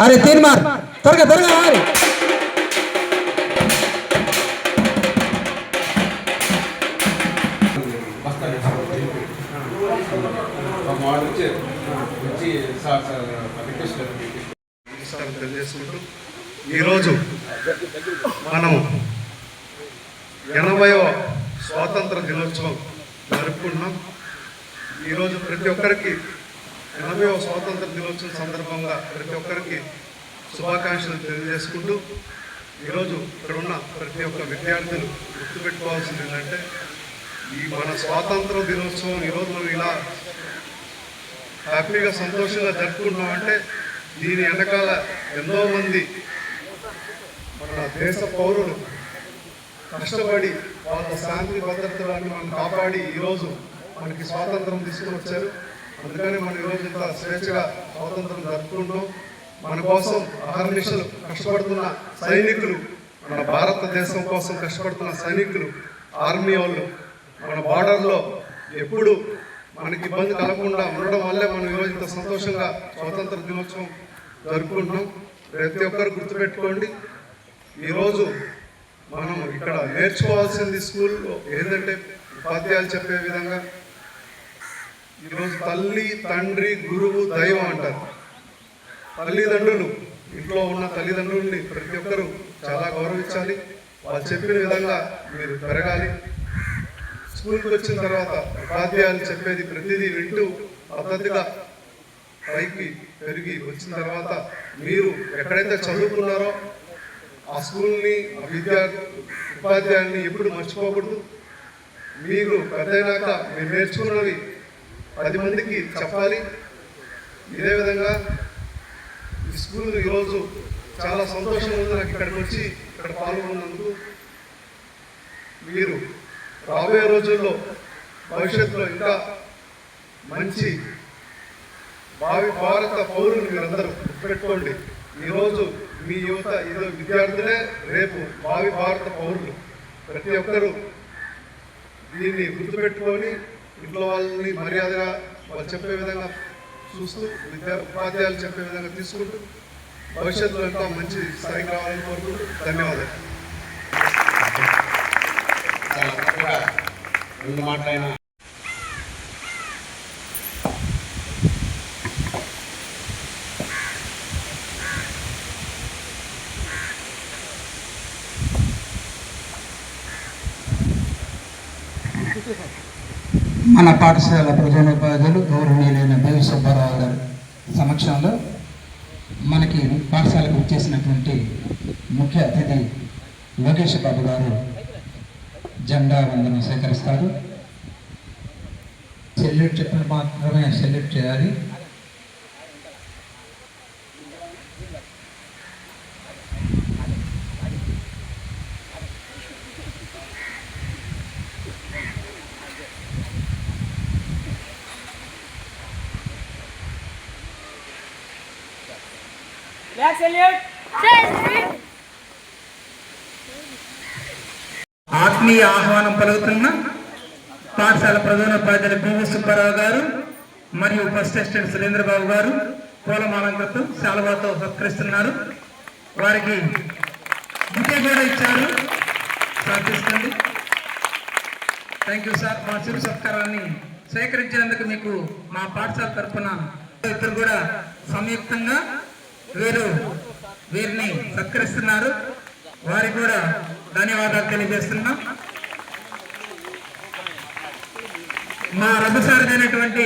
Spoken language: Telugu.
अरे 3 मार త్వరగా త్వరగా ఆరి ఈరోజు మనం 80వ స్వాతంత్ర దినోత్సవం జరుపుకుంటున్నాం. ఈరోజు ప్రతి ఒక్కరికి 80వ స్వాతంత్ర దినోత్సవం సందర్భంగా ప్రతి ఒక్కరికి శుభాకాంక్షలు తెలియజేసుకుంటూ ఈరోజు ఇక్కడ ఉన్న ప్రతి ఒక్క విద్యార్థులు గుర్తుపెట్టుకోవాల్సింది ఏంటంటే ఈ మన స్వాతంత్ర దినోత్సవం ఈరోజు మనం ఇలా హ్యాపీగా సంతోషంగా జరుపుకుంటున్నామంటే దీని వెనకాల ఎంతోమంది మన దేశ పౌరులు కష్టపడి వాళ్ళ శాంతి భద్రతలను మనం కాపాడి ఈరోజు మనకి స్వాతంత్రం తీసుకుని వచ్చారు. అందుకని మనం ఈరోజు ఇంత స్వేచ్ఛగా స్వాతంత్రం జరుపుకుంటాం. మన కోసం అహర్నిశలు కష్టపడుతున్న సైనికులు, మన భారతదేశం కోసం కష్టపడుతున్న సైనికులు, ఆర్మీ వాళ్ళు మన బార్డర్లో ఎప్పుడు మనకి ఇబ్బంది కలగకుండా ఉండడం వల్లే మనం ఈరోజు ఇంత సంతోషంగా స్వాతంత్ర దినోత్సవం జరుపుకుంటున్నాం. ప్రతి ఒక్కరు గుర్తుపెట్టుకోండి, ఈరోజు మనం ఇక్కడ నేర్చుకోవాల్సింది స్కూల్లో ఏంటంటే ఉపాధ్యాయులు చెప్పే విధంగా ఈరోజు తల్లి, తండ్రి, గురువు, దైవం అంటారు. తల్లిదండ్రులు, ఇంట్లో ఉన్న తల్లిదండ్రుల్ని ప్రతి ఒక్కరూ చాలా గౌరవించాలి. వాళ్ళు చెప్పిన విధంగా మీరు పెరగాలి. స్కూల్కి వచ్చిన తర్వాత ఉపాధ్యాయులు చెప్పేది ప్రతిదీ వింటూ పద్ధతిగా పైకి పెరిగి వచ్చిన తర్వాత మీరు ఎక్కడైతే చదువుకున్నారో ఆ స్కూల్ని, ఆ ఉపాధ్యాయుల్ని ఎప్పుడు మర్చిపోకూడదు. మీరు పెద్దయినాక మీరు నేర్చుకున్నవి 10 మందికి చెప్పాలి. ఇదే విధంగా ఈ స్కూల్ ఈరోజు చాలా సంతోషంగా ఉంది నాకు ఇక్కడికి వచ్చి ఇక్కడ పాల్గొన్నందుకు. మీరు రాబోయే రోజుల్లో భవిష్యత్తులో ఇంకా మంచి భావి భారత పౌరులు మీరందరూ గుర్తుపెట్టుకోండి. ఈరోజు మీ యువత ఈరోజు విద్యార్థులే రేపు భావి భారత పౌరులు. ప్రతి ఒక్కరూ దీన్ని గుర్తుపెట్టుకొని ఇంట్లో వాళ్ళని మర్యాదగా వాళ్ళు చెప్పే విధంగా చూస్తూ ఉపాధ్యాయులు చెప్పే విధంగా తీసుకుంటూ భవిష్యత్తులో ఇంకా మంచి స్థాయికి రావాలని కోరుకుంటూ ధన్యవాదాలు. మాట్లాడిన మన పాఠశాల ప్రధానోపాధ్యాయులు గౌరవనీయులైన బి సుబ్బారావు గారి సమక్షంలో మనకి పాఠశాలకు వచ్చేసినటువంటి ముఖ్య అతిథి లోకేష్ బాబు గారు జెండా వందనం స్వీకరిస్తారు. సెల్యూట్ చెప్పిన మాత్రమే సెల్యూట్ చేయాలి. ఆత్మీయ ఆహ్వానం పలుకుతున్న పాఠశాల ప్రధానోపాధ్యాయులు బి సుబ్బారావు గారు మరియు ఫస్ట్ అసిస్టెంట్ సురేంద్రబాబు గారు పూలమాలంకతో శాలువాతో సత్కరిస్తున్నారు. వారికి బుకే కూడా ఇచ్చారు, ప్రార్థిస్తుంది. Thank you sir. మా చిరు సత్కారాన్ని స్వీకరించినందుకు మీకు మా పాఠశాల తరఫున ఇద్దరు కూడా సంయుక్తంగా వీరిని సత్కరిస్తున్నారు. వారికి కూడా ధన్యవాదాలు తెలియజేస్తున్నాం. మా రథసారథి అయినటువంటి